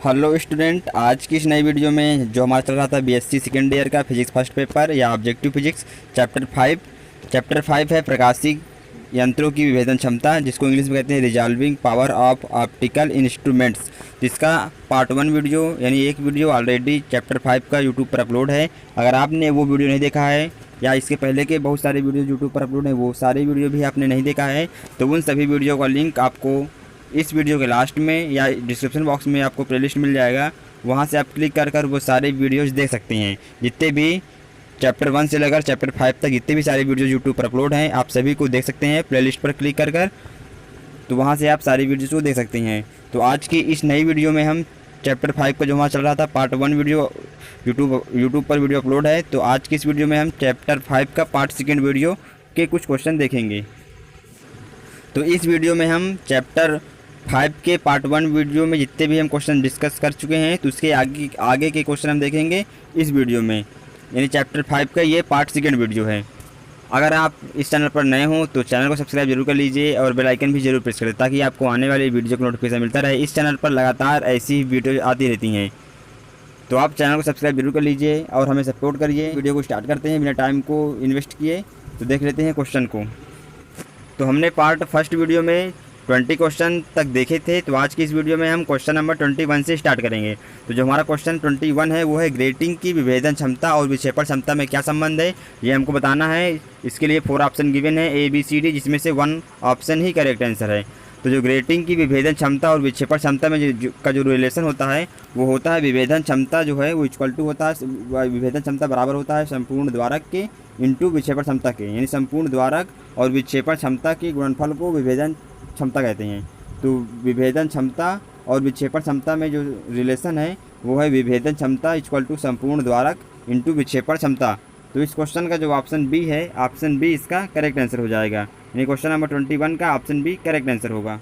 Hello student, आज की इस नई वीडियो में जो हमारा चल रहा था बीएससी सेकेंड ईयर का फिजिक्स फर्स्ट पेपर या ऑब्जेक्टिव फिजिक्स चैप्टर 5 है प्रकाशिक यंत्रों की विभेदन क्षमता, जिसको इंग्लिश में कहते हैं resolving power of optical instruments. जिसका पार्ट 1 वीडियो यानी एक वीडियो ऑलरेडी चैप्टर 5 का यूट्यूब पर अपलोड है। अगर आपने वो वीडियो नहीं देखा है या इसके पहले के बहुत सारे वीडियो यूट्यूब पर अपलोड हैं, वो सारे वीडियो भी आपने नहीं देखा है, तो उन सभी वीडियो का लिंक आपको इस वीडियो के लास्ट में या डिस्क्रिप्शन बॉक्स में आपको प्लेलिस्ट मिल जाएगा। वहां से आप क्लिक कर वो सारे वीडियोस देख सकते हैं। जितने भी चैप्टर 1 से लेकर चैप्टर 5 तक जितने भी सारे वीडियोस यूट्यूब पर अपलोड हैं, आप सभी को देख सकते हैं प्लेलिस्ट पर क्लिक कर तो वहां से आप सारी वीडियोस को देख सकते हैं। तो आज की इस नई वीडियो में हम चैप्टर 5 का जो वहाँ चल रहा था पार्ट 1 वीडियो यूट्यूब पर वीडियो अपलोड है, तो आज की इस वीडियो में हम चैप्टर 5 का पार्ट 2 वीडियो के कुछ क्वेश्चन देखेंगे। तो इस वीडियो में हम चैप्टर 5 के पार्ट 1 वीडियो में जितने भी हम क्वेश्चन डिस्कस कर चुके हैं, तो उसके आगे के क्वेश्चन हम देखेंगे इस वीडियो में, यानी चैप्टर 5 का ये पार्ट 2 वीडियो है। अगर आप इस चैनल पर नए हो तो चैनल को सब्सक्राइब जरूर कर लीजिए और बेल आइकन भी जरूर प्रेस करें, ताकि आपको आने वाली वीडियो का नोटिफिकेशन मिलता रहे। इस चैनल पर लगातार ऐसी वीडियो आती रहती हैं, तो आप चैनल को सब्सक्राइब जरूर कर लीजिए और हमें सपोर्ट करिए। वीडियो को स्टार्ट करते हैं बिना टाइम को इन्वेस्ट किए, तो देख लेते हैं क्वेश्चन को। तो हमने पार्ट 1 वीडियो में 20 क्वेश्चन तक देखे थे, तो आज की इस वीडियो में हम क्वेश्चन नंबर 21 से स्टार्ट करेंगे। तो जो हमारा क्वेश्चन 21 है वो है ग्रेटिंग की विभेदन क्षमता और विक्षेपण क्षमता में क्या संबंध है, ये हमको बताना है। इसके लिए 4 ऑप्शन गिवन है ABCD, जिसमें से 1 ऑप्शन ही करेक्ट आंसर है। तो जो ग्रेटिंग की विभेदन क्षमता और विक्षेपण क्षमता में जो रिलेशन होता है वो होता है विभेदन क्षमता जो है वो इक्वल टू होता है, विभेदन क्षमता बराबर होता है संपूर्ण द्वारक के इंटू विक्षेपण क्षमता के, यानी संपूर्ण द्वारक और विक्षेपण क्षमता के गुणनफल को विभेदन क्षमता कहते हैं। तो विभेदन क्षमता और विक्षेपण क्षमता में जो रिलेशन है वो है विभेदन क्षमता इक्वल टू संपूर्ण द्वारक इंटू विक्षेपण क्षमता। तो इस क्वेश्चन का जो ऑप्शन बी है, ऑप्शन बी इसका करेक्ट आंसर हो जाएगा, यानी क्वेश्चन नंबर 21 का ऑप्शन बी करेक्ट आंसर होगा।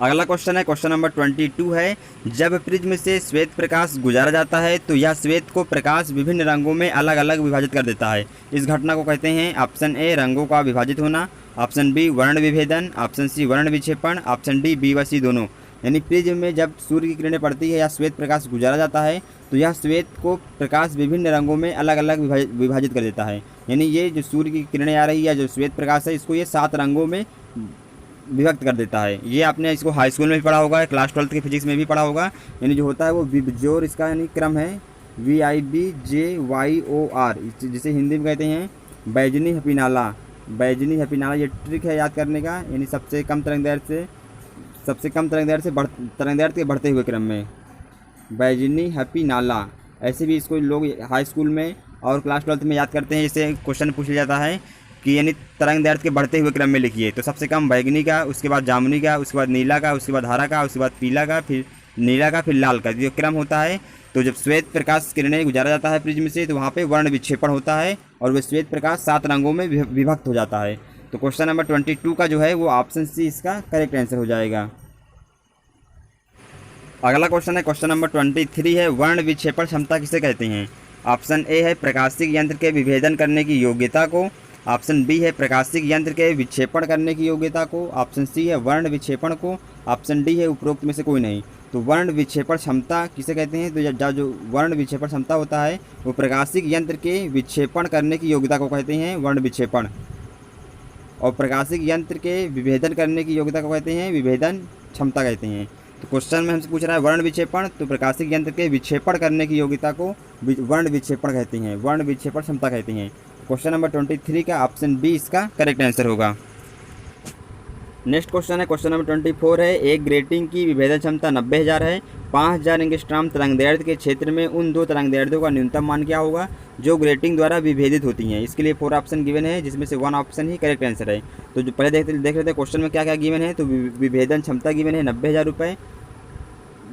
अगला क्वेश्चन है क्वेश्चन नंबर 22 है, जब प्रिज्म से श्वेत प्रकाश गुजारा जाता है तो यह श्वेत को प्रकाश विभिन्न रंगों में अलग अलग विभाजित कर देता है। इस घटना को कहते हैं ऑप्शन ए रंगों का विभाजित होना, ऑप्शन बी वर्ण विभेदन, ऑप्शन सी वर्ण विक्षेपण, ऑप्शन डी बी व सी दोनों। यानी प्रिज्म में जब सूर्य की किरणें पड़ती है या श्वेत प्रकाश गुजारा जाता है तो यह श्वेत को प्रकाश विभिन्न रंगों में अलग अलग विभाजित कर देता है। यानी ये जो सूर्य की किरणें आ रही है या जो श्वेत प्रकाश है, इसको ये 7 रंगों में विभक्त कर देता है। ये आपने इसको हाई स्कूल में भी पढ़ा होगा, क्लास 12th के फिजिक्स में भी पढ़ा होगा। यानी जो होता है वो विबज्योर, इसका यानी क्रम है VIBJYOR, जिसे हिंदी में कहते हैं बैजनी हपीनाला। ये ट्रिक है याद करने का, यानी सबसे कम तरंग दैर्ध्य से तरंग दैर्ध्य के बढ़ते हुए क्रम में बैजनी हपीनाला। ऐसे भी इसको लोग हाई स्कूल में और क्लास 12th में याद करते हैं। जैसे क्वेश्चन पूछ लिया जाता है कि यानी तरंग दैर्ध्य के बढ़ते हुए क्रम में लिखिए, तो सबसे कम बैगनी का, उसके बाद जामुनी का, उसके बाद नीला का, उसके बाद हरा का, उसके बाद पीला का, फिर नीला का, फिर लाल का, जो क्रम होता है। तो जब श्वेत प्रकाश किरणें गुजारा जाता है प्रिज्म से तो वहाँ पे वर्ण विक्षेपण होता है और वह श्वेत प्रकाश 7 रंगों में विभक्त हो जाता है। तो क्वेश्चन नंबर 22 का जो है वो ऑप्शन सी इसका करेक्ट आंसर हो जाएगा। अगला क्वेश्चन है क्वेश्चन नंबर 23 है, वर्ण विक्षेपण क्षमता किसे कहते हैं। ऑप्शन ए है प्रकाशिक यंत्र के विभेदन करने की योग्यता को, ऑप्शन बी है प्रकाशिक यंत्र के विक्षेपण करने की योग्यता को, ऑप्शन सी है वर्ण विक्षेपण को, ऑप्शन डी है उपरोक्त में से कोई नहीं। तो वर्ण विक्षेपण क्षमता किसे कहते हैं, तो जो वर्ण विक्षेपण क्षमता होता है वो प्रकाशिक यंत्र के विक्षेपण करने की योग्यता को कहते हैं वर्ण विक्षेपण, और प्रकाशिक यंत्र के विभेदन करने की योग्यता को कहते हैं विभेदन क्षमता कहते हैं। तो क्वेश्चन में हमसे पूछ रहा है वर्ण विक्षेपण, तो प्रकाशिक यंत्र के विक्षेपण करने की योग्यता को वर्ण विक्षेपण कहते हैं, वर्ण विक्षेपण क्षमता कहते हैं। क्वेश्चन नंबर 23 का ऑप्शन बी इसका करेक्ट आंसर होगा। नेक्स्ट क्वेश्चन है क्वेश्चन नंबर 24 है, एक ग्रेटिंग की विभेदन क्षमता 90,000 है। 5000 एंगस्ट्रॉम तरंग दैर्ध्य के क्षेत्र में उन 2 तरंग दैर्ध्यों का न्यूनतम मान क्या होगा जो ग्रेटिंग द्वारा विभेदित होती हैं। इसके लिए 4 ऑप्शन गिवन है, जिसमें से 1 ऑप्शन ही करेक्ट आंसर है। तो जो पहले देख लेते हैं क्वेश्चन में क्या क्या गिवन है। तो विभेदन क्षमता गिवन है 90,000 रुपये,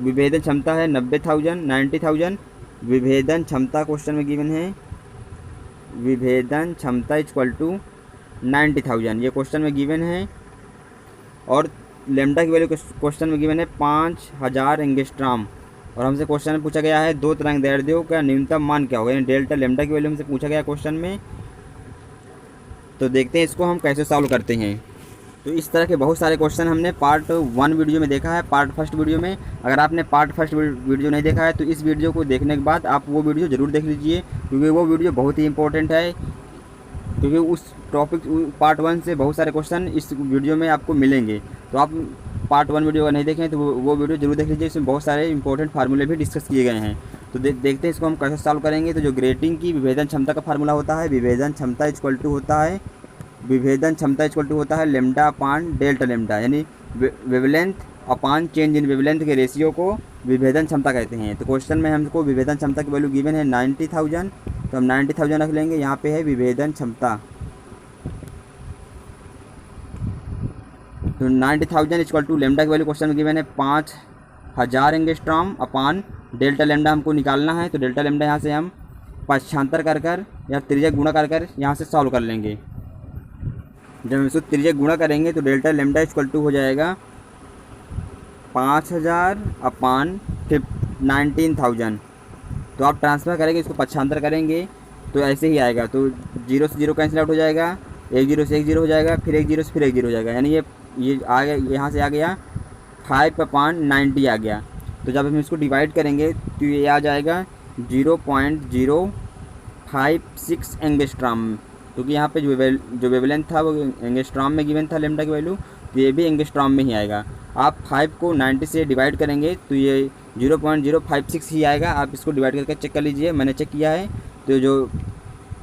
विभेदन क्षमता है 90,000। विभेदन क्षमता क्वेश्चन में गिवन है, विभेदन क्षमता इक्वल टू 90,000, ये क्वेश्चन में गिवन है। और लेमडा की वैल्यू क्वेश्चन में गिवन है 5000 एंगस्ट्रॉम, और हमसे क्वेश्चन में पूछा गया है 2 तरंग दैर्ध्यों का न्यूनतम मान क्या होगा, यानी डेल्टा लेमडा की वैल्यू हमसे पूछा गया क्वेश्चन में। तो देखते हैं इसको हम कैसे सॉल्व करते हैं। तो इस तरह के बहुत सारे क्वेश्चन हमने पार्ट 1 वीडियो में देखा है, पार्ट फर्स्ट वीडियो में। अगर आपने पार्ट फर्स्ट वीडियो नहीं देखा है तो इस वीडियो को देखने के बाद आप वो वीडियो ज़रूर देख लीजिए, क्योंकि वो वीडियो बहुत ही इंपॉर्टेंट है, क्योंकि उस टॉपिक पार्ट 1 से बहुत सारे क्वेश्चन इस वीडियो में आपको मिलेंगे। तो आप पार्ट 1 वीडियो अगर नहीं देखें तो वो वीडियो जरूर देख लीजिए, इसमें बहुत सारे इंपॉर्टेंट फार्मूले भी डिस्कस किए गए हैं। तो देखते हैं इसको हम कैसे सॉल्व करेंगे। तो जो ग्रेटिंग की विभेदन क्षमता का फार्मूला होता है, विभेदन क्षमता इक्वल टू होता है लेमडा अपान डेल्टा लेमडा, यानी wavelength upon change in wavelength के रेशियो को विभेदन क्षमता कहते हैं। तो क्वेश्चन में हमको विभेदन क्षमता की वैल्यू गिवन है 90,000, तो हम 90,000 रख लेंगे। यहाँ पे है विभेदन क्षमता, तो 90,000 इक्वल टू लेमडा की वैल्यू क्वेश्चन में गिवन है 5000 एंगस्ट्रॉम अपान डेल्टा लेमडा हमको निकालना है। तो डेल्टा लेमडा यहाँ से हम पक्षांतर कर या त्रिज्यक गुणा कर यहाँ से सॉल्व कर लेंगे। जब हम इसको त्रिज्यक गुणा करेंगे तो डेल्टा लेमडा इक्वल टू हो जाएगा 5000 अपान 19,000। तो आप ट्रांसफ़र करेंगे, इसको पक्षांतर करेंगे तो ऐसे ही आएगा। तो 0 से 0 कैंसिल आउट हो जाएगा, 1 0 से 1 0 हो जाएगा, फिर 1 0 से फिर 1 0 हो जाएगा, यानी ये आ गया, यहाँ से आ गया 5/90 आ गया। तो जब हम इसको डिवाइड करेंगे तो ये आ जाएगा 0.056 एंगस्ट्रॉम, क्योंकि यहाँ पे जो वेवलेंथ था वो एंगस्ट्रॉम में गिवन था लेमडा की वैल्यू, तो ये भी एंगस्ट्रॉम में ही आएगा। आप 5 को 90 से डिवाइड करेंगे तो ये 0.056 ही आएगा। आप इसको डिवाइड करके चेक कर लीजिए, मैंने चेक किया है। तो जो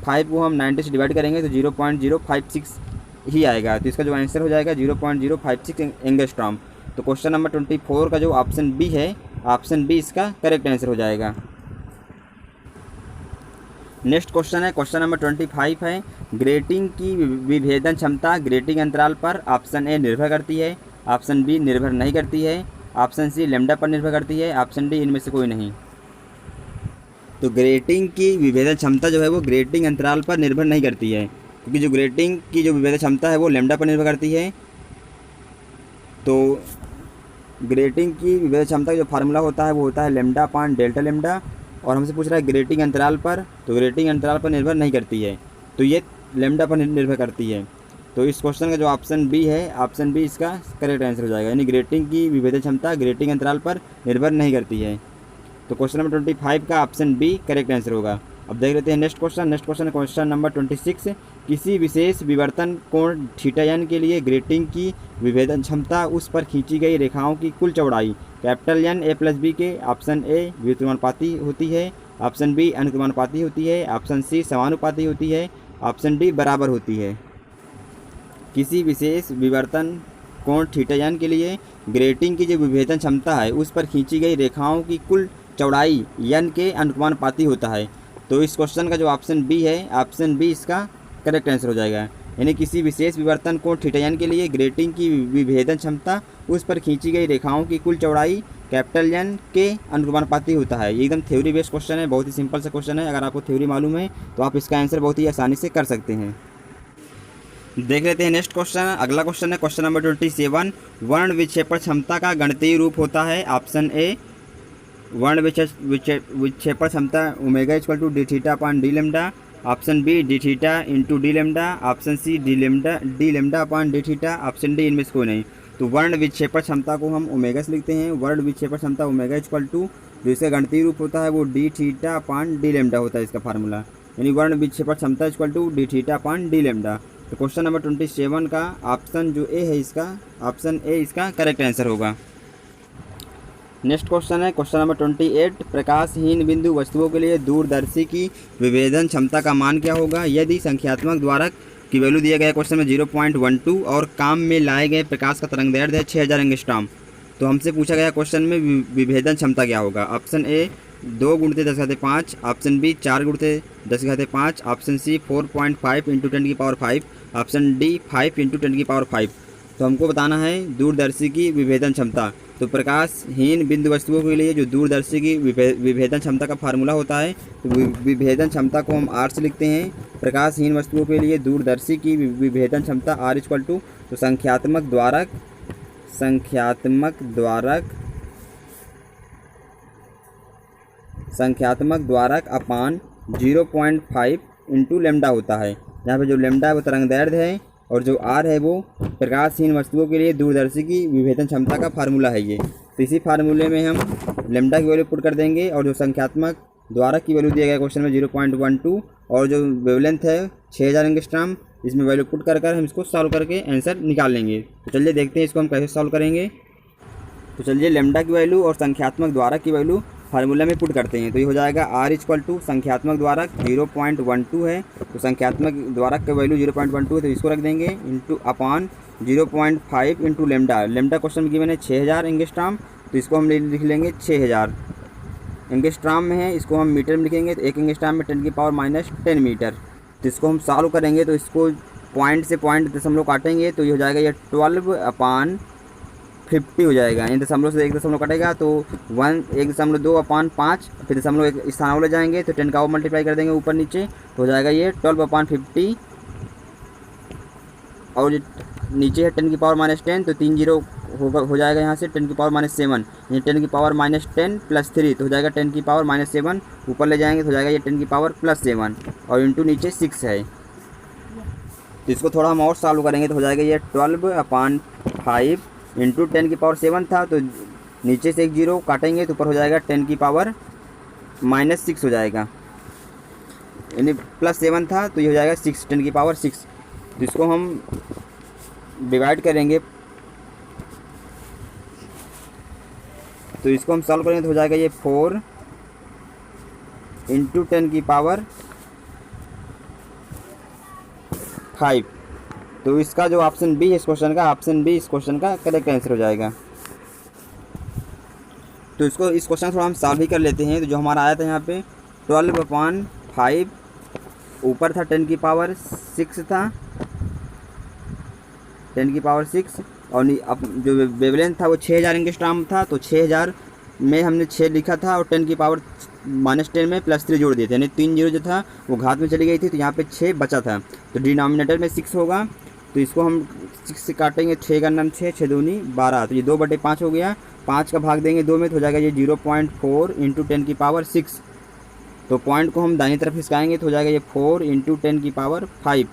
5 को हम 90 से डिवाइड करेंगे तो 0.056 ही आएगा। तो इसका जो आंसर हो जाएगा 0.056 एंगस्ट्रॉम। तो क्वेश्चन नंबर 24 का जो ऑप्शन बी है, ऑप्शन बी इसका करेक्ट आंसर हो जाएगा। नेक्स्ट क्वेश्चन है, क्वेश्चन नंबर 25 है, ग्रेटिंग की विभेदन क्षमता ग्रेटिंग अंतराल पर ऑप्शन ए निर्भर करती है, ऑप्शन बी निर्भर नहीं करती है, ऑप्शन सी लेमडा पर निर्भर करती है, ऑप्शन डी इनमें से कोई नहीं। तो ग्रेटिंग की विभेदन क्षमता जो है वो ग्रेटिंग अंतराल पर निर्भर नहीं करती है, क्योंकि जो ग्रेटिंग की जो विभेदन क्षमता है वो लेमडा पर निर्भर करती है। तो ग्रेटिंग की विभेदन क्षमता का जो फार्मूला होता है वो होता है लेमडा अपान डेल्टा लेमडा, और हमसे पूछ रहा है ग्रेटिंग अंतराल पर, तो ग्रेटिंग अंतराल पर निर्भर नहीं करती है, तो ये लेमडा पर निर्भर करती है। तो इस क्वेश्चन का जो ऑप्शन बी है, ऑप्शन बी इसका करेक्ट आंसर हो जाएगा, यानी ग्रेटिंग की विभेदन क्षमता ग्रेटिंग अंतराल पर निर्भर नहीं करती है। तो क्वेश्चन नंबर 25 का ऑप्शन बी करेक्ट आंसर होगा। अब देख लेते हैं नेक्स्ट क्वेश्चन है क्वेश्चन नंबर 26। किसी विशेष विवर्तन कोण थीटा के लिए ग्रेटिंग की विभेदन क्षमता उस पर खींची गई रेखाओं की कुल चौड़ाई capital N a plus B के ऑप्शन ए व्युत्क्रमानुपाती होती है, ऑप्शन बी अनुक्रमानुपाती होती है, ऑप्शन सी समानुपाती होती है, ऑप्शन डी बराबर होती है। किसी विशेष विवर्तन कोण थीटा के लिए ग्रेटिंग की जो विभेदन क्षमता है उस पर खींची गई रेखाओं की कुल चौड़ाई n के अनुक्रमानुपाती होता है। तो इस क्वेश्चन का जो ऑप्शन बी है, ऑप्शन बी इसका करेक्ट आंसर हो जाएगा, यानी किसी विशेष विवर्तन कोण थीटा के लिए ग्रेटिंग की विभेदन क्षमता उस पर खींची गई रेखाओं की कुल चौड़ाई कैपिटल N के अनुक्रमानुपाती होता है। ये एकदम थ्योरी बेस्ड क्वेश्चन है, बहुत ही सिंपल सा क्वेश्चन है। अगर आपको थ्योरी मालूम है तो आप इसका आंसर बहुत ही आसानी से कर सकते हैं। देख लेते हैं नेक्स्ट क्वेश्चन। अगला क्वेश्चन है क्वेश्चन नंबर 27। वर्ण विक्षेपण क्षमता का गणितीय रूप होता है, ऑप्शन ए वर्ण विक्षेपण क्षमता omega equal to d theta upon d lambda, option B d theta into d lambda, option C d lambda upon d theta, option D इनमें से कोई नहीं। तो वर्ण विक्षेपण क्षमता को हम ओमेगा से लिखते हैं। वर्ण विक्षेपण क्षमता ओमेगा इक्वल टू जो इसका गणितीय रूप होता है वो d theta upon d lambda होता है इसका फार्मूला, यानी वर्ण विक्षेपण क्षमता equal to d theta upon d lambda. तो क्वेश्चन नंबर 27 का ऑप्शन जो ए है इसका, ऑप्शन ए इसका करेक्ट आंसर होगा। नेक्स्ट क्वेश्चन है क्वेश्चन नंबर 28। प्रकाशहीन बिंदु वस्तुओं के लिए दूरदर्शी की विभेदन क्षमता का मान क्या होगा यदि संख्यात्मक द्वारक की वैल्यू दिया गया क्वेश्चन में 0.12 और काम में लाए गए प्रकाश का तरंगदैर्ध्य है 6000 एंगस्ट्रॉम। तो हमसे पूछा गया क्वेश्चन में विभेदन क्षमता क्या होगा। Option A 2 × 10⁵, option B 4 × 10⁵, option C 4.5 × 10⁵, option D 5 × 10⁵। तो हमको बताना है दूरदर्शी की विभेदन क्षमता। तो प्रकाशहीन बिंदु वस्तुओं के लिए जो दूरदर्शी की विभेदन क्षमता का फार्मूला होता है, तो विभेदन क्षमता को हम आर से लिखते हैं। प्रकाशहीन वस्तुओं के लिए दूरदर्शी की विभेदन क्षमता आर इक्वल टू तो संख्यात्मक द्वारक अपान 0.5 इंटू लेमडा होता है, जहाँ पे जो लेमडा है वो तरंगदैर्ध्य है और जो आर है वो प्रकाशहीन वस्तुओं के लिए दूरदर्शी की विभेदन क्षमता का फार्मूला है ये। तो इसी फार्मूले में हम लेमडा की वैल्यू पुट कर देंगे और जो संख्यात्मक द्वारा की वैल्यू दिया गया क्वेश्चन में 0.12 और जो वेवलेंथ है 6000 एंगस्ट्रॉम, इसमें वैल्यू पुट कर हम इसको सॉल्व करके आंसर निकाल लेंगे। तो चलिए देखते हैं इसको हम कैसे सॉल्व करेंगे। तो चलिए लेमडा की वैल्यू और संख्यात्मक द्वारा की वैल्यू फार्मूला में पुट करते हैं। तो ये हो जाएगा R इक्वल टू संख्यात्मक द्वारा 0.12 है, तो संख्यात्मक द्वारा की वैल्यू 0.12 है, तो इसको रख देंगे into upon 0.5 into lambda. Lambda question में गिवन है 6000 एंगस्ट्रॉम, तो इसको हम लिख लेंगे 6000 एंगस्ट्रॉम में है, इसको हम मीटर में लिखेंगे। तो 1 एंगस्ट्रॉम में 10⁻⁻10 मीटर। तो इसको हम सॉल्व करेंगे तो इसको पॉइंट से पॉइंट दशमलव काटेंगे तो ये हो जाएगा ये 12/50 हो जाएगा। यानी दशमलव से 1 दशमलव कटेगा तो 1.2/5, फिर दशमलव एक स्थान ले जाएंगे तो 10 का मल्टीप्लाई कर देंगे ऊपर नीचे, तो हो जाएगा ये 12/50 और नीचे है 10⁻⁻10, तो 3 जीरो हो जाएगा यहाँ से 10⁻⁻7, ये 10⁻⁻10 + 3 तो हो जाएगा 10⁻⁻7, ऊपर ले जाएंगे तो हो जाएगा ये 10⁻+7 और इंटू नीचे 6 है। तो इसको थोड़ा हम और सॉल्व करेंगे तो हो जाएगा ये 12/5 इंटू 10⁻7 था, तो नीचे से एक जीरो काटेंगे तो ऊपर हो जाएगा 10⁻⁻6 हो जाएगा, यानी +7 था तो ये हो जाएगा 6 10⁻6। तो इसको हम डिवाइड करेंगे, तो इसको हम सॉल्व करेंगे तो हो जाएगा ये 4 इंटू 10⁻5। तो इसका जो ऑप्शन बी है इस क्वेश्चन का, ऑप्शन बी इस क्वेश्चन का करेक्ट आंसर हो जाएगा। तो इसको इस क्वेश्चन थोड़ा हम सॉल्व ही कर लेते हैं। तो जो हमारा आया था यहाँ पे 12/5, ऊपर था 10⁻6 था 10⁻6 और अब जो वेवलेंथ था वो 6000 एंगस्ट्रॉम था, तो 6000 में हमने 6 लिखा था और 10⁻−10 में +3 जोड़ दिए थे, यानी 3 जीरो जो था वो घात में चली गई थी, तो यहाँ पे 6 बचा था, तो डिनोमिनेटर में 6 होगा। तो इसको हम 6 से काटेंगे, 6 का नाम 6, 6 दूनी 12, तो ये 2/5 हो गया। 5 का भाग देंगे 2 में तो हो जाएगा ये 0.4 इंटू 10⁻6। तो पॉइंट को हम दाहिनी तरफ खिसकाएंगे तो हो जाएगा ये 4 इंटू 10⁻5।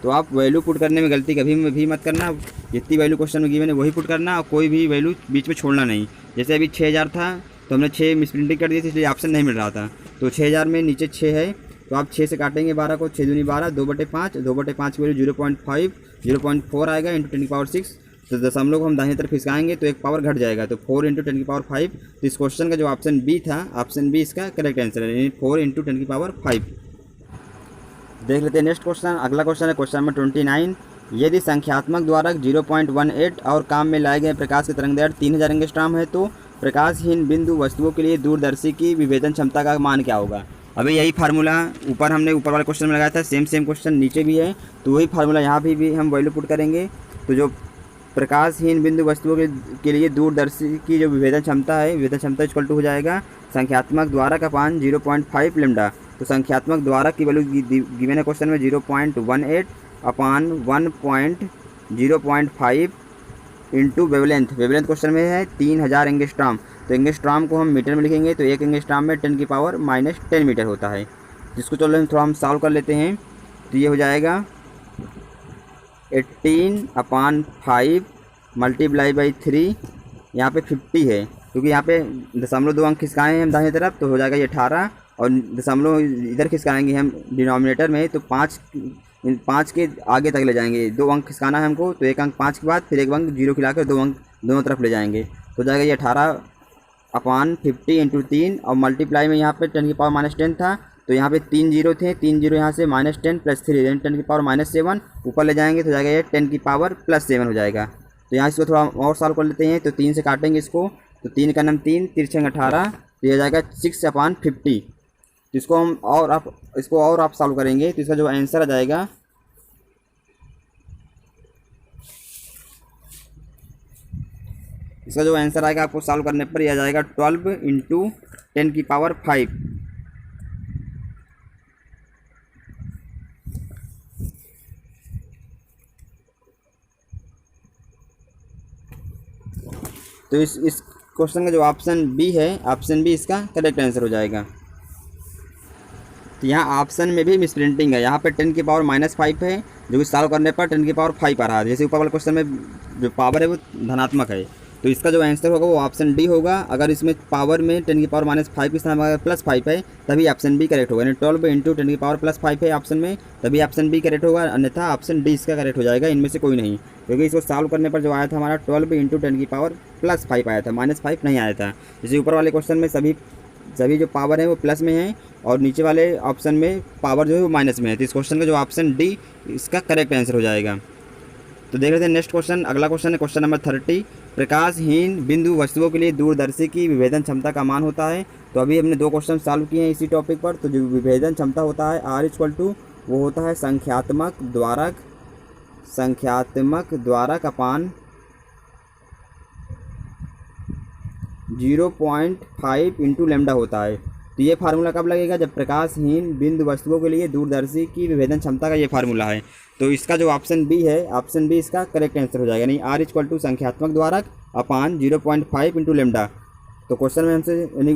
तो आप वैल्यू पुट करने में गलती कभी भी मत करना, जितनी वैल्यू क्वेश्चन में गिवन है वही पुट करना और कोई भी वैल्यू बीच में छोड़ना नहीं। जैसे अभी 6000 था तो हमने 6 मिसप्रिंटिंग कर दी थी, इसलिए ऑप्शन नहीं मिल रहा था। तो 6000 में नीचे 6 है, तो आप 6 से काटेंगे 12 को, 6 दूनी 12, 2/5, 2/5 की वैल्यू 0.4 आएगा इंटू 10⁻6। तो दशमलव को हम दाहिनी तरफ खिसकाएंगे तो एक पावर घट जाएगा, तो 4 इंटू 10⁻5। तो इस क्वेश्चन का जो ऑप्शन बी था, ऑप्शन बी इसका करेक्ट आंसर है, यानी 4 इंटू 10⁻5। देख लेते हैं नेक्स्ट क्वेश्चन। अगला क्वेश्चन है क्वेश्चन नंबर 29। यदि संख्यात्मक द्वारा 0.18 और काम में लाए गए प्रकाश की तरंगदैर्घ्य 3000 एंगस्ट्रॉम है तो प्रकाशहीन बिंदु वस्तुओं के लिए दूरदर्शी की विभेदन क्षमता का मान क्या होगा। अभी यही फार्मूला ऊपर हमने ऊपर वाले क्वेश्चन में लगाया था, सेम क्वेश्चन नीचे भी है, तो वही फार्मूला यहाँ भी हम वैल्यू पुट करेंगे। तो जो प्रकाशहीन बिंदु वस्तुओं के लिए दूरदर्शी की जो विभेदन क्षमता है, विभेदन क्षमता इक्वल टू हो जाएगा संख्यात्मक द्वारा का मान 0.5 लेमडा। तो संख्यात्मक द्वारा की वैल्यू गिवन है क्वेश्चन में 0.18 upon 1.0.5 into wavelength. Wavelength question में है 3000 एंगस्ट्रॉम, तो एंगस्ट्रॉम को हम मीटर में लिखेंगे तो 1 एंगस्ट्रॉम में 10⁻−10 मीटर होता है, जिसको चलो थोड़ा हम सॉल्व कर लेते हैं। तो ये हो जाएगा 18/5 मल्टीप्लाई बाई 3, यहाँ पे 50 है क्योंकि यहाँ पे दशमलव 2 अंक खिसकाए हैं हम दाहिनी तरफ, तो हो जाएगा ये 18 और दशमलव इधर खिसकाएंगे हम डिनोमिनेटर में, तो 5 के आगे तक ले जाएंगे। 2 अंक खिसकाना है हमको, तो 1 अंक 5 के बाद फिर 1 अंक 0 खिलाकर 2 अंक दोनों तरफ ले जाएंगे, तो हो जाएगा ये 18/50 इंटू 3 और मल्टीप्लाई में यहाँ पे 10⁻−10 था, तो यहाँ पे 3 जीरो थे, 3 जीरो यहाँ से -10 + 3 यानी 10⁻−7 ऊपर ले जाएंगे तो हो जाएगा ये 10⁻+7 हो जाएगा। तो यहाँ इसको थोड़ा और सॉल्व कर लेते हैं। तो 3 से काटेंगे इसको, तो 3 का नाम 3, 3 18, तो ये हो जाएगा 6/50। तो इसको हम और आप सॉल्व करेंगे तो इसका जो आंसर आ जाएगा आपको सॉल्व करने पर यह आ जाएगा 12 इंटू 10⁵। तो इस क्वेश्चन का जो ऑप्शन बी है, ऑप्शन बी इसका करेक्ट आंसर हो जाएगा। तो यहाँ ऑप्शन में भी मिसप्रिंटिंग है, यहाँ पे 10 की पावर -5 है, जो कि सॉल्व करने पर 10 की पावर 5 आ रहा है। जैसे ऊपर वाले क्वेश्चन में जो पावर है वो धनात्मक है, तो इसका जो आंसर होगा वो ऑप्शन डी होगा। अगर इसमें पावर में 10 की पावर -5 की स्थान अगर +5 है तभी ऑप्शन बी करेक्ट होगा, यानी 12 × 10 की पावर +5 है ऑप्शन में, तभी ऑप्शन बी करेक्ट होगा, अन्यथा ऑप्शन डी इसका करेक्ट हो जाएगा, इनमें से कोई नहीं। क्योंकि इसको सॉल्व करने पर जो आया था हमारा 12 × 10 की पावर +5 आया था, -5 नहीं आया था। जैसे ऊपर वाले क्वेश्चन में सभी जो पावर है वो प्लस में है और नीचे वाले ऑप्शन में पावर जो है वो माइनस में है, तो इस क्वेश्चन का जो ऑप्शन डी इसका करेक्ट आंसर हो जाएगा। तो देख लेते हैं नेक्स्ट क्वेश्चन। अगला क्वेश्चन है क्वेश्चन नंबर 30। प्रकाशहीन बिंदु वस्तुओं के लिए दूरदर्शी की विभेदन क्षमता का मान होता है। तो अभी हमने 2 क्वेश्चन सॉल्व किए हैं इसी टॉपिक पर। तो जो विभेदन क्षमता होता है R = वो होता है संख्यात्मक द्वारक अपान 0.5 × लैम्डा होता है। तो ये फार्मूला कब लगेगा? जब प्रकाशहीन बिंदु वस्तुओं के लिए दूरदर्शी की विभेदन क्षमता का ये फार्मूला है। तो इसका जो ऑप्शन बी है, ऑप्शन बी इसका करेक्ट आंसर हो जाएगा। नहीं, R = संख्यात्मक द्वारक अपान 0.5 × लैम्डा। तो क्वेश्चन में हमसे यानी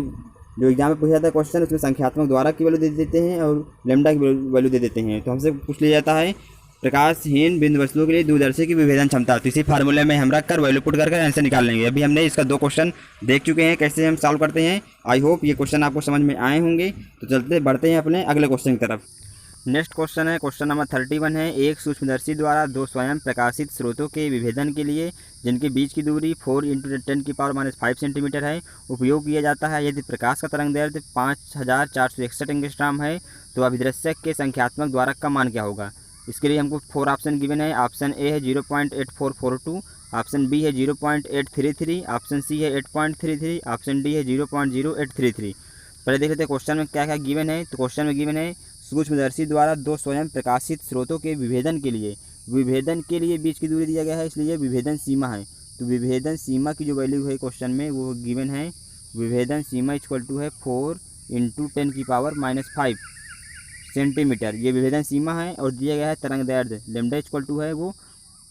जो एग्जाम में पूछा जाता है क्वेश्चन, उसमें संख्यात्मक द्वारक की वैल्यू दे देते हैं और लैम्डा की वैल्यू दे देते हैं। तो हमसे पूछ लिया जाता है प्रकाशहीन बिंदु वस्तुओं के लिए दूरदर्शी की विभेदन क्षमता। तो इसी फार्मूले में हम रख कर वैल्यू पुट कर आंसर निकाल लेंगे। अभी हमने इसका 2 क्वेश्चन देख चुके हैं कैसे हम सॉल्व करते हैं। आई होप ये क्वेश्चन आपको समझ में आए होंगे। तो बढ़ते हैं अपने अगले क्वेश्चन की तरफ। नेक्स्ट क्वेश्चन है क्वेश्चन नंबर 31 है। एक सूक्ष्मदर्शी द्वारा 2 स्वयं प्रकाशित स्रोतों के विभेदन के लिए जिनके बीच की दूरी 4 × 10 की पावर -5 सेंटीमीटर है उपयोग किया जाता है। यदि प्रकाश का तरंग दैर्ध्य 5461 एंगस्ट्रॉम है तो अभिदृश्यक के संख्यात्मक द्वारक का मान क्या होगा? इसके लिए हमको 4 ऑप्शन गिवन है। ऑप्शन ए है 0.8442, ऑप्शन बी है 0.833, ऑप्शन सी है 8.33, ऑप्शन डी है 0.0833। पहले देख लेते हैं क्वेश्चन में क्या क्या गिवन है। तो क्वेश्चन में गिवन है सूक्ष्मदर्शी द्वारा 2 स्वयं प्रकाशित स्रोतों के विभेदन के लिए बीच की दूरी दिया गया है, इसलिए विभेदन सीमा है। तो विभेदन सीमा की जो वैल्यू है क्वेश्चन में वो गिवन है। विभेदन सीमा = है 4 × 10 की पावर -5 सेंटीमीटर, ये विभेदन सीमा है। और दिया गया है तरंग दैर्ध्य लैम्डा = है वो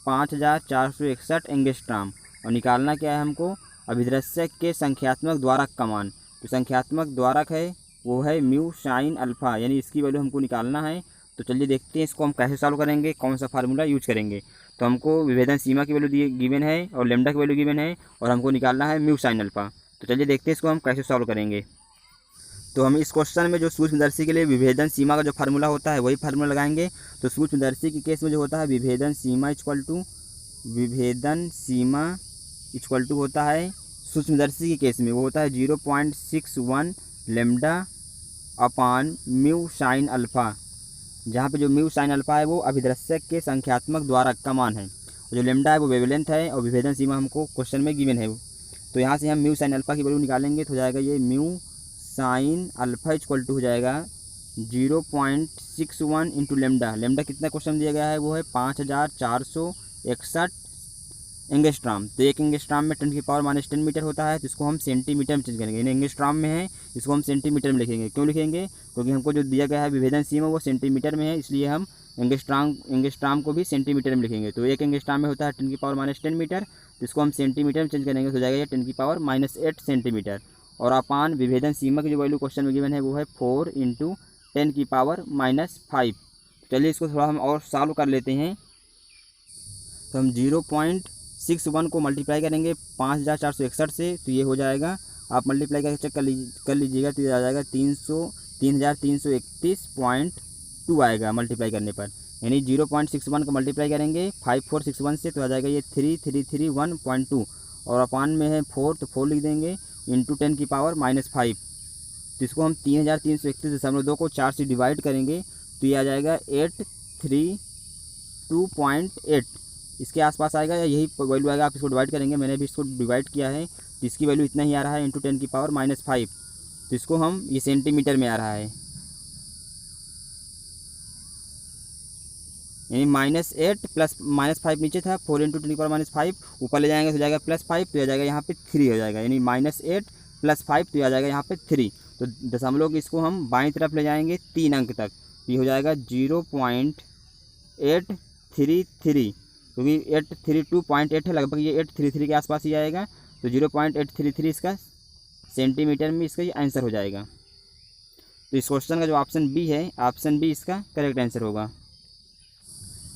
5461 एंगस्ट्रॉम। और निकालना क्या है हमको? अभिदृश्यक के संख्यात्मक द्वारक का मान। तो संख्यात्मक द्वारक है वो है म्यू साइन अल्फ़ा, यानी इसकी वैल्यू हमको निकालना है। तो चलिए देखते हैं इसको हम कैसे सॉल्व करेंगे, कौन सा फार्मूला यूज करेंगे। तो हमको विभेदन सीमा की वैल्यू गिवन है और लैम्डा की वैल्यू गिवन है और हमको निकालना है म्यू साइन अल्फ़ा। तो चलिए देखते हैं इसको हम कैसे सॉल्व करेंगे। तो हम इस क्वेश्चन में जो सूक्ष्मदर्शी के लिए विभेदन सीमा का जो फार्मूला होता है वही फार्मूला लगाएंगे। तो सूक्ष्मदर्शी के केस में जो होता है विभेदन सीमा = होता है, सूक्ष्मदर्शी के केस में वो होता है 0.61 लैम्डा अपान म्यू साइन अल्फ़ा, जहाँ पे जो म्यू साइन अल्फ़ा है वो अभिदृश्यक के संख्यात्मक द्वारक का मान है, और जो लैम्डा है वो वेवलेंथ है और विभेदन सीमा हमको क्वेश्चन में गिवन है। तो यहाँ से हम म्यू साइन अल्फ़ा की वैल्यू निकालेंगे तो हो जाएगा ये म्यू साइन अल्फ़ा = हो जाएगा 0.61 × लैम्डा। लैम्डा कितना क्वेश्चन दिया गया है वो है 5461 एंगस्ट्रॉम। तो 1 एंगस्ट्रॉम में 10 की पावर -10 मीटर होता है, तो इसको हम सेंटीमीटर में चेंज करेंगे। यानी एंगस्ट्रॉम में है, इसको हम सेंटीमीटर में लिखेंगे। क्यों लिखेंगे? क्योंकि हमको जो दिया गया है विभेदन सीमा वो सेंटीमीटर में है, इसलिए हम एंगस्ट्रॉम को भी सेंटीमीटर में लिखेंगे। तो 1 एंगस्ट्रॉम में होता है 10 की पावर -10 मीटर, तो इसको हम सेंटीमीटर में चेंज करेंगे तो हो जाएगा ये 10 की पावर -8 सेंटीमीटर। और अपान विभेदन सीमा की जो वैल्यू क्वेश्चन में गिवन है वो है 4 × 10 की पावर -5। चलिए इसको थोड़ा हम और सॉल्व कर लेते हैं। तो हम 0.61 को मल्टीप्लाई करेंगे 5461 से, तो ये हो जाएगा, आप मल्टीप्लाई करके चेक कर लीजिएगा, तो ये आ जाएगा 3331.2 आएगा मल्टीप्लाई करने पर। यानी 0.61 को मल्टीप्लाई करेंगे 5461 से, तो आ जाएगा ये 3331.2 और अपान में है 4, तो 4 लिख देंगे × 10 की पावर -5। तो इसको हम 3331.2 को 4 से डिवाइड करेंगे तो ये आ जाएगा 832.8, इसके आसपास आएगा या यही वैल्यू आएगा। आप इसको डिवाइड करेंगे, मैंने भी इसको डिवाइड किया है तो इसकी वैल्यू इतना ही आ रहा है × 10 की पावर -5। तो इसको हम ये सेंटीमीटर में आ रहा है, यानी -8 प्लस -5 नीचे था, 4 × 10 की पावर -5 ऊपर ले जाएंगे तो हो जाएगा +5, तो आ जाएगा यहाँ पे 3 हो जाएगा, यानी -8 + 5 तो आ जाएगा यहाँ पे 3। तो दशमलव इसको हम बाईं तरफ ले जाएंगे 3 अंक तक, तो ये हो जाएगा 0.833, क्योंकि 832.8 है, लगभग ये 833 के आसपास ही आएगा। तो 0.833 इसका सेंटीमीटर में इसका ये आंसर हो जाएगा। तो इस क्वेश्चन का जो ऑप्शन बी है, ऑप्शन बी इसका करेक्ट आंसर होगा।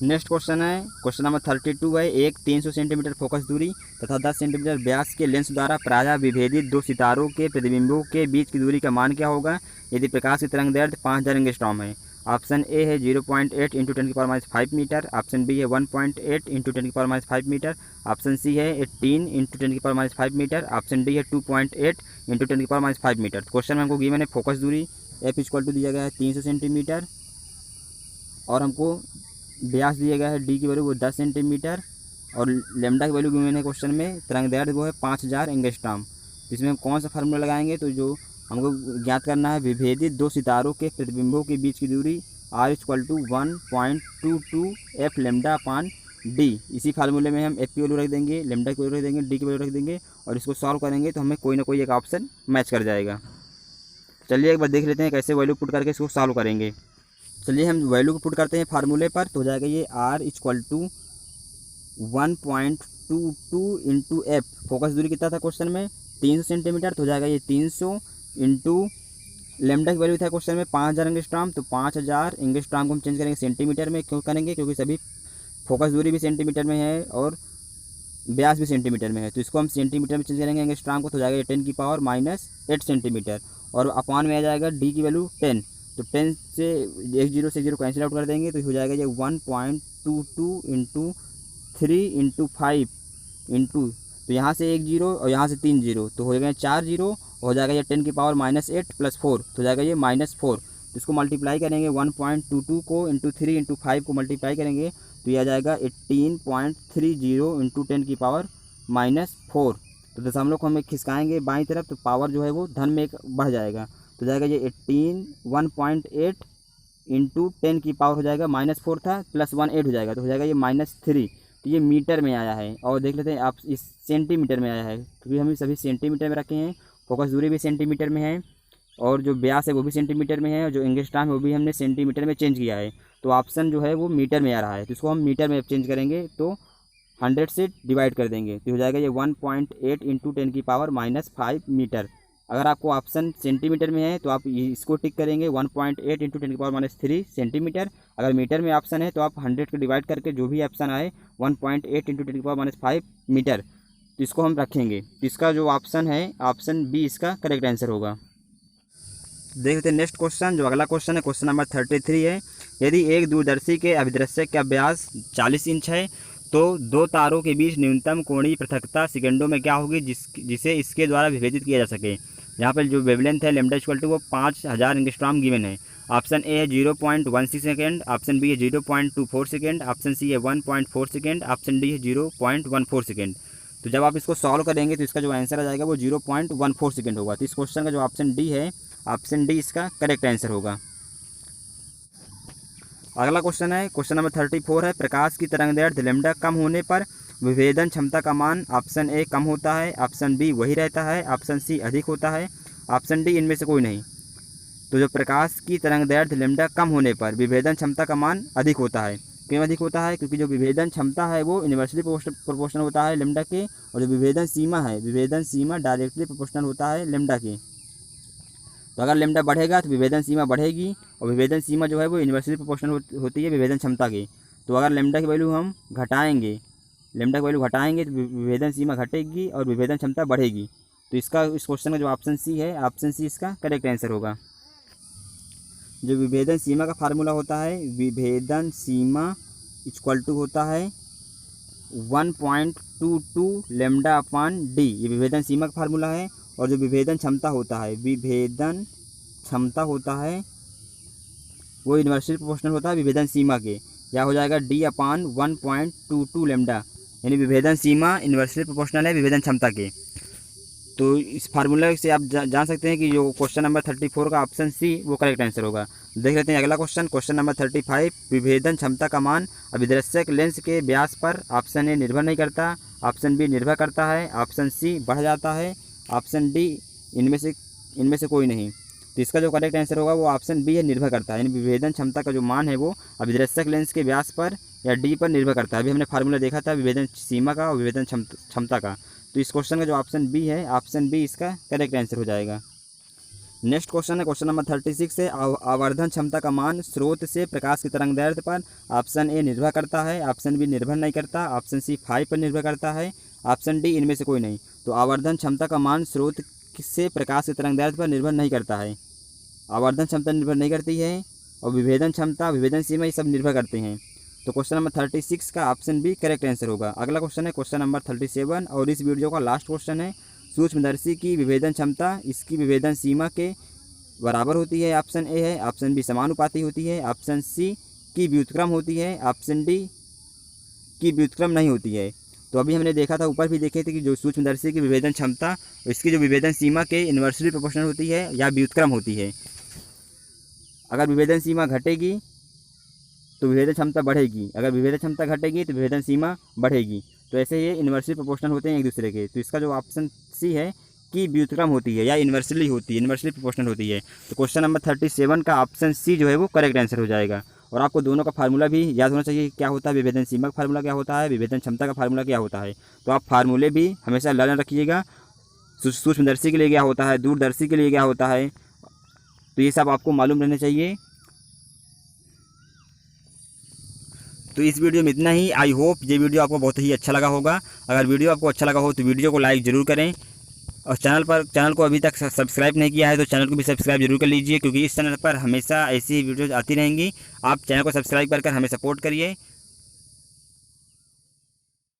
नेक्स्ट क्वेश्चन है, क्वेश्चन नंबर 32 है। एक 300 सेंटीमीटर फोकस दूरी तथा 10 सेंटीमीटर व्यास के लेंस द्वारा प्रायः विभेदित दो सितारों के प्रतिबिंबों के बीच की दूरी का मान क्या होगा यदि प्रकाश की तरंग दैर्ध्य 5000 एंगस्ट्रॉम है। ऑप्शन ए है 0.8 इंटू 10⁻⁵ मीटर, ऑप्शन बी है 1.8 इंटू 10⁻⁵ मीटर, ऑप्शन सी है 18 इंटू 10⁻⁵ मीटर, ऑप्शन डी है 2.8 इंटू 10⁻⁵ मीटर। क्वेश्चन में हमको गिवन है फोकस दूरी एफ इक्वल टू दिया गया है 300 सेंटीमीटर और हमको व्यास दिया गया है डी की वैल्यू वो 10 सेंटीमीटर और लेमडा की वैल्यू गिवन है क्वेश्चन में तरंग दैर्ध्य वो है 5000 एंगस्ट्रॉम। तो इसमें हम कौन सा फार्मूला लगाएंगे, तो जो हमको ज्ञात करना है विभेदित दो सितारों के प्रतिबिंबों के बीच की दूरी R equal to 1.22 F lambda upon D. इसी फार्मूले में हम एफ की वैल्यू रख देंगे, लेमडा की वैल्यू रख देंगे, डी की वैल्यू रख देंगे और इसको सॉल्व करेंगे तो हमें कोई ना कोई एक ऑप्शन मैच कर जाएगा। चलिए एक बार देख लेते हैं कैसे वैल्यू पुट करके इसको सॉल्व करेंगे। चलिए हम वैल्यू को पुट करते हैं फार्मूले पर, तो हो जाएगा ये R equal to 1.22 into F. Focus दूरी कितना था क्वेश्चन में 300 सेंटीमीटर, तो हो जाएगा ये 300 इंटू लेमडा की वैल्यू था क्वेश्चन में 5000 एंगस्ट्रॉम, तो 5000 एंगस्ट्रॉम को हम चेंज करेंगे सेंटीमीटर में। क्यों करेंगे, क्योंकि सभी फोकस दूरी भी सेंटीमीटर में है और व्यास भी सेंटीमीटर में है, तो इसको हम सेंटीमीटर में चेंज करेंगे एंगस्ट्रॉम को, तो हो जाएगा 10⁻⁻8 सेंटीमीटर और अपान में आ जाएगा डी की वैल्यू 10, तो 10 से एक जीरो से जीरो कैंसिल आउट कर देंगे तो हो जाएगा ये 1.22 इंटू 3 इंटू 5 इंटू, तो यहाँ से एक जीरो और यहाँ से 3 जीरो, तो हो जाएगा 4 जीरो, हो जाएगा ये 10⁻⁻8 प्लस 4, तो हो जाएगा ये -4। तो इसको मल्टीप्लाई करेंगे 1.22 को इंटू 3 इंटू 5 को मल्टीप्लाई करेंगे तो यह आ जाएगा 18.30 इंटू 10⁻⁻4। तो दशमलव को हमें खिसकाएंगे बाईं तरफ तो पावर जो है वो धन में एक बढ़ जाएगा, तो जाएगा ये 1.8 इंटू 10 की पावर हो जाएगा -4 था प्लस 1 8 हो जाएगा, तो हो जाएगा ये -3। तो ये मीटर में आया है और देख लेते हैं आप इस सेंटीमीटर में आया है, क्योंकि हम सभी सेंटीमीटर में रखे हैं। फोकस दूरी भी सेंटीमीटर में है और जो व्यास है वो भी सेंटीमीटर में है और जो एंगस्ट्रॉम है वो भी हमने सेंटीमीटर में चेंज किया है, तो ऑप्शन जो है वो मीटर में आ रहा है, तो इसको हम मीटर में चेंज करेंगे तो 100 से डिवाइड कर देंगे तो हो जाएगा ये 1.8 इंटू 10⁻⁻5 मीटर। अगर आपको ऑप्शन सेंटीमीटर में है तो आप इसको टिक करेंगे 1.8 इंटू 10⁻³ सेंटीमीटर। अगर मीटर में ऑप्शन है तो आप 100 को डिवाइड करके जो भी ऑप्शन आए 1.8 इंटू 10⁻5 मीटर, तो इसको हम रखेंगे। तो इसका जो ऑप्शन है ऑप्शन बी इसका करेक्ट आंसर होगा। देख लेते हैं नेक्स्ट क्वेश्चन, जो अगला क्वेश्चन है क्वेश्चन नंबर 33 है। यदि एक दूरदर्शी के अभिदृश्य का व्यास 40 इंच है तो दो तारों के बीच न्यूनतम कोणीय पृथकता सेकंडों में क्या होगी जिसे इसके द्वारा विभेदित किया जा सके। यहाँ पर जो वेवलेंथ है लेमडा इक्वल टू वो 5000 एंगस्ट्रॉम गिवन है। ऑप्शन ए है 0.16 सेकेंड, ऑप्शन बी है 0.24 सेकेंड, ऑप्शन सी है 1.4 सेकेंड, ऑप्शन डी है 0.14 सेकेंड। तो जब आप इसको सॉल्व करेंगे तो इसका जो आंसर आ जाएगा वो 0.14 सेकेंड होगा। तो इस क्वेश्चन का जो ऑप्शन डी है ऑप्शन डी इसका करेक्ट आंसर होगा। अगला क्वेश्चन है क्वेश्चन नंबर 34 है। प्रकाश की तरंगदैर्ध्य लैम्डा कम होने पर विभेदन क्षमता का मान ऑप्शन ए कम होता है, ऑप्शन बी वही रहता है, ऑप्शन सी अधिक होता है, ऑप्शन डी इनमें से कोई नहीं। तो जो प्रकाश की तरंगदैर्ध्य लैम्डा कम होने पर विभेदन क्षमता का मान अधिक होता है। क्यों अधिक होता है? क्योंकि जो विभेदन क्षमता है वो इन्वर्सली प्रोपोर्शनल होता है लैम्डा के, और जो विभेदन सीमा है विभेदन सीमा डायरेक्टली प्रोपोर्शनल होता है लैम्डा के। तो अगर लैम्डा बढ़ेगा तो विभेदन सीमा बढ़ेगी, और विभेदन सीमा जो है वो इन्वर्सली प्रोपोर्शनल होती है विभेदन क्षमता की। तो अगर लैम्डा की वैल्यू हम घटाएंगे, लैम्डा की वैल्यू घटाएंगे तो विभेदन सीमा घटेगी और विभेदन क्षमता बढ़ेगी। तो इसका इस क्वेश्चन का जो ऑप्शन सी है ऑप्शन सी इसका करेक्ट आंसर होगा। जो विभेदन सीमा का फार्मूला होता है, विभेदन सीमा इक्वल टू होता है 1.22 लैम्डा अपान डी, ये विभेदन सीमा का फार्मूला है। और जो विभेदन क्षमता होता है, विभेदन क्षमता होता है वो इन्वर्सली प्रोपोर्शनल होता है विभेदन सीमा के, या हो जाएगा डी अपान 1.22 लैम्डा, यानी विभेदन सीमा इन्वर्सली प्रोपोर्शनल है विभेदन क्षमता के। तो इस फार्मूला से आप जान सकते हैं कि जो क्वेश्चन नंबर 34 का ऑप्शन सी वो करेक्ट आंसर होगा। देख लेते हैं अगला क्वेश्चन, क्वेश्चन नंबर 35। विभेदन क्षमता का मान अभिदृश्यक लेंस के व्यास पर ऑप्शन ए निर्भर नहीं करता, ऑप्शन बी निर्भर करता है, ऑप्शन सी बढ़ जाता है, ऑप्शन डी इनमें से कोई नहीं। तो इसका जो करेक्ट आंसर होगा वो ऑप्शन बी है, निर्भर करता है। यानी विभेदन क्षमता का जो मान है वो अभिदृश्यक लेंस के व्यास पर या डी पर निर्भर करता है। अभी हमने फार्मूला देखा था विभेदन सीमा का और विभेदन क्षमता का। तो इस क्वेश्चन का जो ऑप्शन बी है ऑप्शन बी इसका करेक्ट आंसर हो जाएगा। नेक्स्ट क्वेश्चन है क्वेश्चन नंबर 36 है आवर्धन क्षमता का मान स्रोत से प्रकाश की तरंगदैर्घ्य पर ऑप्शन ए निर्भर करता है, ऑप्शन बी निर्भर नहीं करता, ऑप्शन सी 5 पर निर्भर करता है, ऑप्शन डी इनमें से कोई नहीं। तो आवर्धन क्षमता का मान स्रोत से प्रकाश की तरंगदैर्घ्य पर निर्भर नहीं करता है, आवर्धन क्षमता निर्भर नहीं करती है, और विभेदन क्षमता विभेदन सीमा ये सब निर्भर करते हैं। तो क्वेश्चन नंबर 36 का ऑप्शन बी करेक्ट आंसर होगा। अगला क्वेश्चन है क्वेश्चन नंबर 37 और इस वीडियो का लास्ट क्वेश्चन है सूक्ष्मदर्शी की विभेदन क्षमता इसकी विभेदन सीमा के बराबर होती है, ऑप्शन ए है, ऑप्शन बी समानुपाती होती है, ऑप्शन सी की व्युत्क्रम होती है, ऑप्शन डी की व्युत्क्रम नहीं होती है। तो अभी हमने देखा था, ऊपर भी देखे थे कि जो सूक्ष्मदर्शी की विभेदन क्षमता इसकी जो विभेदन सीमा के इन्वर्सली प्रोपोर्शनल होती है या व्युत्क्रम होती है। अगर विभेदन सीमा घटेगी तो विभेदन क्षमता बढ़ेगी, अगर विभेदन क्षमता घटेगी तो विभेदन सीमा बढ़ेगी। तो ऐसे ये इन्वर्सली प्रोपोर्शनल होते हैं एक दूसरे के। तो इसका जो ऑप्शन सी है कि व्युत्क्रम होती है या इन्वर्सली होती है, इन्वर्सली प्रोपोर्शनल होती है। तो क्वेश्चन नंबर 37 का ऑप्शन सी जो है वो करेक्ट आंसर हो जाएगा। और आपको दोनों का फार्मूला भी याद होना चाहिए, क्या होता है विभेदन सीमा का फार्मूला क्या होता है, विभेदन क्षमता का फार्मूला क्या होता है। तो आप फार्मूले भी हमेशा लर्न रखिएगा, सूक्ष्मदर्शी के लिए क्या होता है, दूरदर्शी के लिए क्या होता है, तो ये सब आपको मालूम रहना चाहिए। तो इस वीडियो में इतना ही। आई होप ये वीडियो आपको बहुत ही अच्छा लगा होगा। अगर वीडियो आपको अच्छा लगा हो तो वीडियो को लाइक ज़रूर करें, और चैनल को अभी तक सब्सक्राइब नहीं किया है तो चैनल को भी सब्सक्राइब जरूर कर लीजिए, क्योंकि इस चैनल पर हमेशा ऐसी ही वीडियोज़ आती रहेंगी। आप चैनल को सब्सक्राइब कर हमें सपोर्ट करिए।